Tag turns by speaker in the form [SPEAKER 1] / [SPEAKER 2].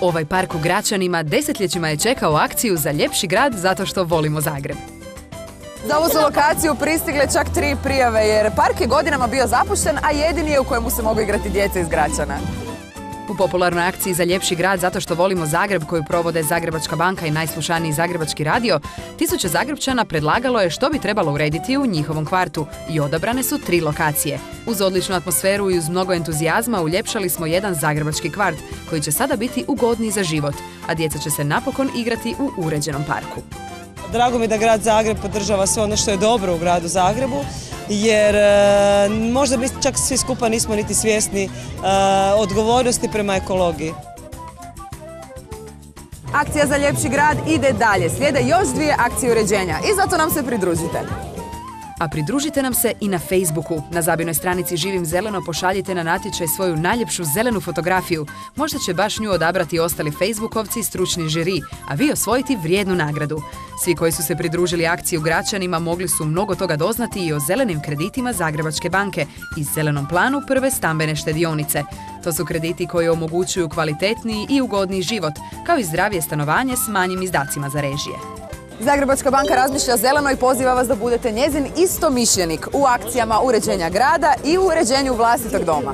[SPEAKER 1] Ovaj park u Gračanima desetljećima je čekao akciju za ljepši grad zato što volimo Zagreb.
[SPEAKER 2] Za ovu su lokaciju pristigle čak 3 prijave jer park je godinama bio zapušten, a jedini je u kojemu se mogu igrati djeca iz Gračana.
[SPEAKER 1] U popularnoj akciji za ljepši grad zato što volimo Zagreb koju provode Zagrebačka banka i najslušaniji Zagrebački radio, tisuće Zagrebčana predlagalo je što bi trebalo urediti u njihovom kvartu i odabrane su 3 lokacije. Uz odličnu atmosferu i uz mnogo entuzijazma uljepšali smo jedan zagrebački kvart koji će sada biti ugodniji za život, a djeca će se napokon igrati u uređenom parku.
[SPEAKER 3] Drago mi je da grad Zagreb podržava sve ono što je dobro u gradu Zagrebu, jer možda mi čak svi skupa nismo niti svjesni odgovornosti prema ekologiji.
[SPEAKER 2] Akcija za ljepši grad ide dalje. Slijede još 2 akcije uređenja i zato nam se pridružite.
[SPEAKER 1] A pridružite nam se i na Facebooku. Na Zabinoj stranici Živim zeleno pošaljite na natječaj svoju najljepšu zelenu fotografiju. Možda će baš nju odabrati ostali Facebookovci i stručni žiri, a vi osvojiti vrijednu nagradu. Svi koji su se pridružili akciji u Gračanima mogli su mnogo toga doznati i o zelenim kreditima Zagrebačke banke i zelenom planu prve stambene štedionice. To su krediti koji omogućuju kvalitetniji i ugodniji život, kao i zdravije stanovanje s manjim izdacima za režije.
[SPEAKER 2] Zagrebačka banka razmišlja zeleno i poziva vas da budete njezin istomišljenik u akcijama uređenja grada i u uređenju vlastitog doma.